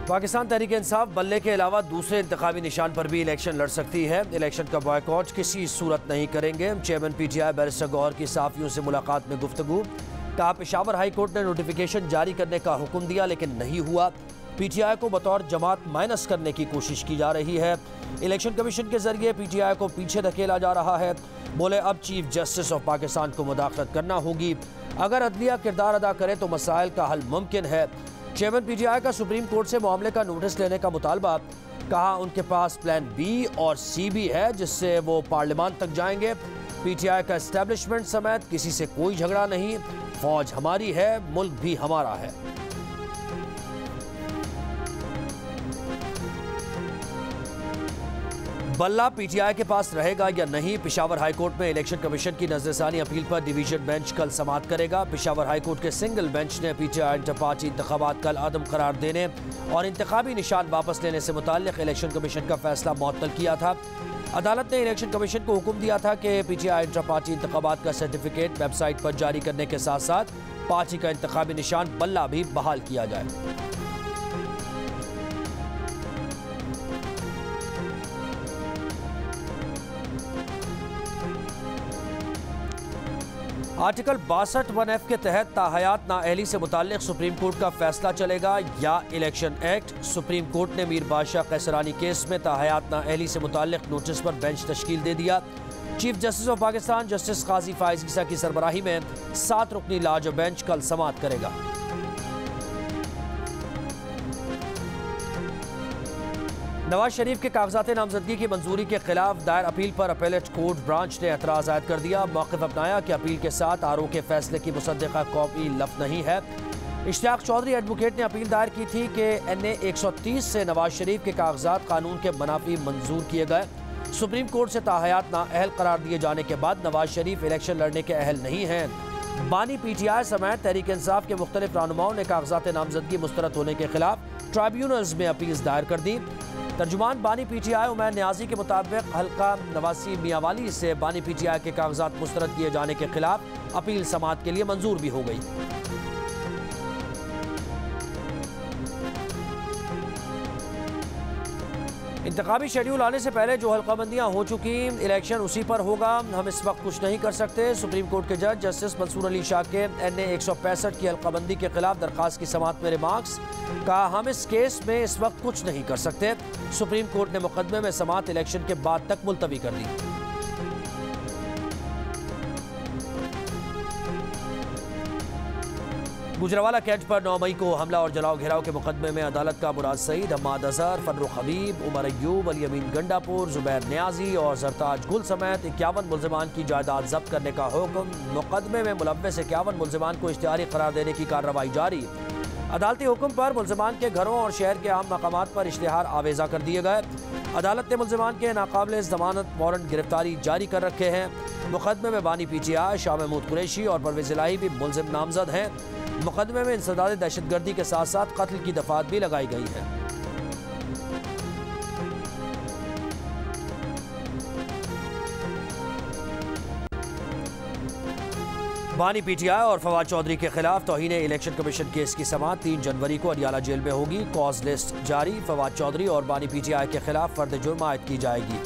पाकिस्तान तहरीक इंसाफ बल्ले के अलावा दूसरे इंतखाबी निशान पर भी इलेक्शन लड़ सकती है। इलेक्शन का बॉयकॉट किसी सूरत नहीं करेंगे। चेयरमैन PTI बैरिस्टर गौहर की सहाफियों से मुलाकात में गुफ्तगू। कहा पेशावर हाई कोर्ट ने नोटिफिकेशन जारी करने का हुक्म दिया लेकिन नहीं हुआ। PTI को बतौर जमात माइनस करने की कोशिश की जा रही है। इलेक्शन कमीशन के जरिए PTI को पीछे धकेला जा रहा है। बोले अब चीफ जस्टिस ऑफ पाकिस्तान को मुदाखलत करना होगी। अगर अदलिया किरदार अदा करे तो मसाइल का हल मुमकिन है। चेयरमैन PTI का सुप्रीम कोर्ट से मामले का नोटिस लेने का मुतालबा। कहा उनके पास प्लान B और C भी है जिससे वो पार्लियामान तक जाएंगे। PTI का एस्टेब्लिशमेंट समेत किसी से कोई झगड़ा नहीं। फौज हमारी है, मुल्क भी हमारा है। बल्ला PTI के पास रहेगा या नहीं। पेशावर हाई कोर्ट में इलेक्शन कमीशन की नजरसानी अपील पर डिवीजन बेंच कल समाअत करेगा। पेशावर हाई कोर्ट के सिंगल बेंच ने PTI इंटर पार्टी इंतखाबात कल आदम करार देने और इंतखाबी निशान वापस लेने से मुताल्लिक इलेक्शन कमीशन का फैसला मुअत्तल किया था। अदालत ने इलेक्शन कमीशन को हुक्म दिया था कि PTI इंटर पार्टी इंतखाबात का सर्टिफिकेट वेबसाइट पर जारी करने के साथ साथ पार्टी का इंतखाबी निशान बल्ला भी बहाल किया जाए। आर्टिकल 62(1)(f) के तहत ताहयात नाअहली से मुताल्लिक सुप्रीम कोर्ट का फैसला चलेगा या इलेक्शन एक्ट। सुप्रीम कोर्ट ने मीर बादशाह कैसरानी केस में ताहयात नाअहली से मुताल्लिक नोटिस पर बेंच तश्कील दे दिया। Chief justice of Pakistan justice Qazi Faez Isa की सरबराही में 7 रुकनी लार्ज बेंच कल समाअत करेगा। नवाज शरीफ के कागजात नामजदगी की मंजूरी के खिलाफ दायर अपील पर अपीलेट कोर्ट ब्रांच ने एतराज़ आयद कर दिया। मौक़िफ़ अपनाया कि अपील के साथ RO के फैसले की मुसद्दिक़ा कॉपी लफ्ज़ नहीं है। इश्तियाक चौधरी एडवोकेट ने अपील दायर की थी कि NA 130 से नवाज शरीफ के कागजात कानून के मुनाफी मंजूर किए गए। सुप्रीम कोर्ट से ताहयात नाअहल करार दिए जाने के बाद नवाज शरीफ इलेक्शन लड़ने के अहल नहीं हैं। बानी PTI समेत तहरीक इंसाफ के मुख्तलिफ रहनुमाओं ने कागजात नामजदगी मुस्तरद होने के खिलाफ ट्राइब्यूनल्स में अपील्स दायर कर दी। तर्जुमान बानी PTI उमैर न्याजी के मुताबिक हल्का नवासी मियांवाली से बानी PTI के कागजात मुस्तरद किए जाने के खिलाफ अपील समाअत के लिए मंजूर भी हो गई। इंतखाबी शेड्यूल आने से पहले जो हल्काबंदियां हो चुकी, इलेक्शन उसी पर होगा। हम इस वक्त कुछ नहीं कर सकते। सुप्रीम कोर्ट के जज जस्टिस मंसूर अली शाह के NA 165 की हल्काबंदी के खिलाफ दरखास्त की समाअत में रिमार्क्स। कहा हम इस केस में इस वक्त कुछ नहीं कर सकते। सुप्रीम कोर्ट ने मुकदमे में समाअत इलेक्शन के बाद तक मुलतवी कर दी। गुजरावाला कैंट पर 9 मई को हमला और जलाओ घेराव के मुकदमे में अदालत का मुराद सईद, हम्माद अजहर, फर्रुख हबीब, उमर अय्यूब, अली अमीन गंडापुर, जुबैर न्याजी और सरताज गुल समेत 51 मुल्जिमान की जायदाद जब्त करने का हुक्म। मुकदमे में मुलव्वस 51 मुल्जिमान को इख्तियारी करार देने की कार्रवाई जारी। अदालती हुक्म पर मुल्जिमान के घरों और शहर के आम मकामात पर इश्तिहार आवेजा कर दिए गए। अदालत ने मुल्जिमान के नाकाबिल जमानत वारंट गिरफ्तारी जारी कर रखे हैं। मुकदमे में बानी PTI शाह महमूद कुरैशी और परवेज इलाही भी मुल्जिम नामजद हैं। मुकदमे में इंसदाद दहशतगर्दी के साथ साथ कत्ल की दफात भी लगाई गई है। बानी PTI और फवाद चौधरी के खिलाफ तौहीन इलेक्शन कमीशन केस की समाअत 3 जनवरी को अडियाला जेल में होगी। कॉज लिस्ट जारी। फवाद चौधरी और बानी PTI के खिलाफ फर्द जुर्म आयद की जाएगी।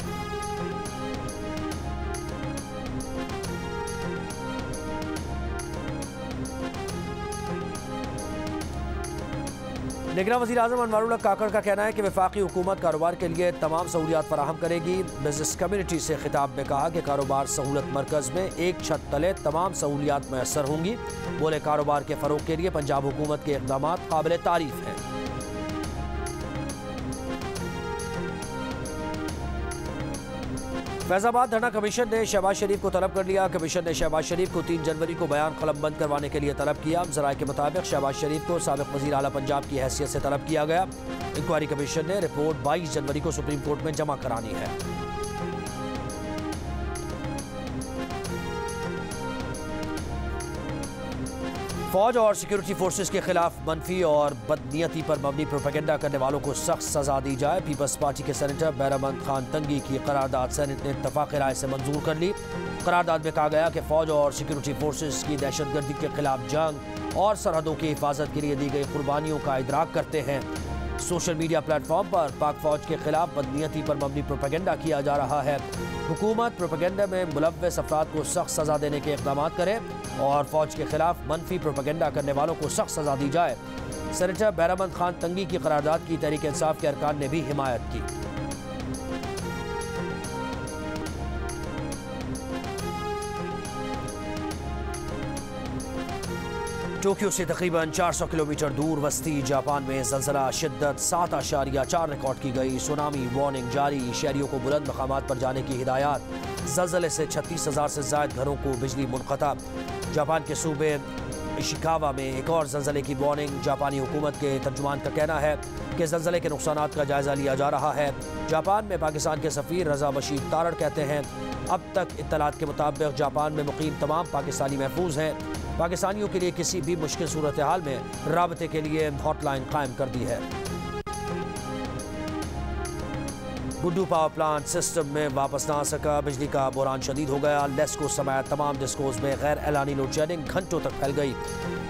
निगरान वज़ीर आज़म अनवारुल्लाह काकड़ का कहना है कि वफाकी हुकूमत कारोबार के लिए तमाम सहूलियात फराहम करेगी। बिजनेस कम्युनिटी से खिताब में कहा कि कारोबार सहूलत मरकज़ में एक छत तले तमाम सहूलियात मैसर होंगी। बोले कारोबार के फ़रोग के लिए पंजाब हुकूमत के इक़दाम काबिल तारीफ़ हैं। फैज़ाबाद धरना कमीशन ने शहबाज शरीफ को तलब कर लिया। कमीशन ने शहबाज शरीफ को 3 जनवरी को बयान कलम बंद करवाने के लिए तलब किया। ज़राए के मुताबिक शहबाज शरीफ को साबिक़ वज़ीर आला पंजाब की हैसियत से तलब किया गया। इंक्वायरी कमीशन ने रिपोर्ट 22 जनवरी को सुप्रीम कोर्ट में जमा करानी है। फौज और सिक्योरिटी फोर्सेस के खिलाफ मनफी और बदनीयती पर मबनी प्रोपेगेंडा करने वालों को सख्त सजा दी जाए। पीपल्स पार्टी के सेनेटर बैरमंद खान तंगी की करारदाद सेनेट ने इत्तफाक राय से मंजूर कर ली। करारदाद में कहा गया कि फौज और सिक्योरिटी फोर्सेस की दहशतगर्दी के खिलाफ जंग और सरहदों की हिफाजत के लिए दी गई कुर्बानियों का इदराक करते हैं। सोशल मीडिया प्लेटफॉर्म पर पाक फौज के खिलाफ बदनीयती पर मबनी प्रोपेगेंडा किया जा रहा है। हुकूमत प्रोपेगेंडा में मुलव्वस अफराद को सख्त सजा देने के इक़दाम करे और फौज के खिलाफ मनफी प्रोपेगेंडा करने वालों को सख्त सजा दी जाए। सेनेटर बैरामंद खान तंगी की करारदाद की तहरीक इंसाफ के अरकान ने भी हिमायत की। टोक्यो से तकरीबन 400 किलोमीटर दूर वस्ती जापान में ज़लज़ला शिद्दत 7.4 रिकॉर्ड की गई। सुनामी वार्निंग जारी, शहरियों को बुलंद मकामात पर जाने की हिदायत। ज़लज़ले से 36,000 से ज़ायद घरों को बिजली मुनक़ता। जापान के सूबे इशिकावा में एक और ज़लज़ले की वार्निंग। जापानी हुकूमत के तर्जुमान का कहना है कि ज़लज़ले के नुकसानात का जायज़ा लिया जा रहा है। जापान में पाकिस्तान के सफ़ीर रज़ा बशीर तारड़ कहते हैं, अब तक इत्तलात के मुताबिक जापान में मुकीम तमाम पाकिस्तानी महफूज हैं। पाकिस्तानियों के लिए किसी भी मुश्किल सूरत हाल में राबते के लिए हॉटलाइन कायम कर दी है। गुड्डू पावर प्लांट सिस्टम में वापस ना आ सका, बिजली का बहरान शदीद हो गया। लेस्को समेत तमाम डिस्कोज में गैर एलानी लोड शेडिंग घंटों तक फैल गई।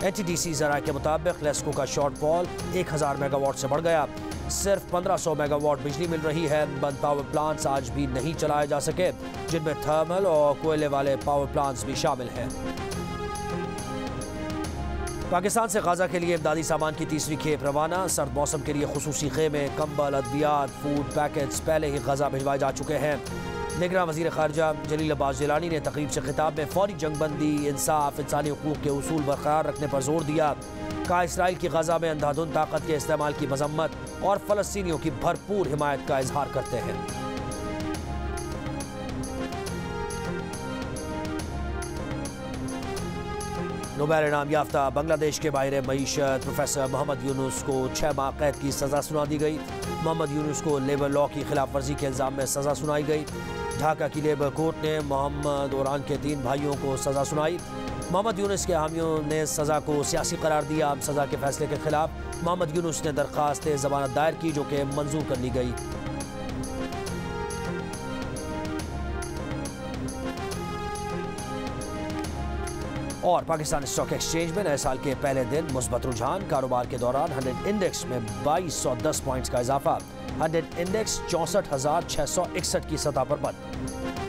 NTDC ज़राए के मुताबिक लेस्को का शॉर्टफॉल 1000 मेगावाट से बढ़ गया। सिर्फ 1500 मेगावाट बिजली मिल रही है। बंद पावर प्लांट्स आज भी नहीं चलाए जा सके, जिनमें थर्मल और कोयले वाले पावर प्लांट्स भी शामिल हैं। पाकिस्तान से गाजा के लिए इमदादी सामान की तीसरी खेप रवाना। सर्द मौसम के लिए खुसूसी खेमे, कंबल, अद्वियात, फूड पैकेट्स पहले ही गाजा भिजवाए जा चुके हैं। निगरान वज़ीर ख़ारजा जलील अब्बास जिलानी ने तकरीब से खिताब में फौरी जंगबंदी, इंसाफ, इंसानी हुकूक़ के उसूल बरकरार रखने पर जोर दिया। कहा, इसराइल की गाजा में अंधाधुंध ताकत के इस्तेमाल की मजम्मत और फ़लस्तीनियों की भरपूर हिमायत का इजहार करते हैं। नोबेल इनाम याफ्ता बांग्लादेश के माहिर मईशत प्रोफेसर मोहम्मद यूनुस को 6 माह कैद की सज़ा सुना दी गई। मोहम्मद यूनुस को लेबर लॉ की खिलाफ वर्जी के इल्ज़ाम में सज़ा सुनाई गई। ढाका की लेबर कोर्ट ने मोहम्मद ओरान के 3 भाइयों को सज़ा सुनाई। मोहम्मद यूनुस के हामियों ने सज़ा को सियासी करार दिया। सज़ा के फैसले के खिलाफ मोहम्मद यूनुस ने दरख्वास्त ज़मानत दायर की, जो कि मंजूर कर ली गई। और पाकिस्तान स्टॉक एक्सचेंज में नए साल के पहले दिन मुस्बत रुझान। कारोबार के दौरान 100 इंडेक्स में 2210 पॉइंट्स का इजाफा। 100 इंडेक्स 64,661 की सतह पर बंद।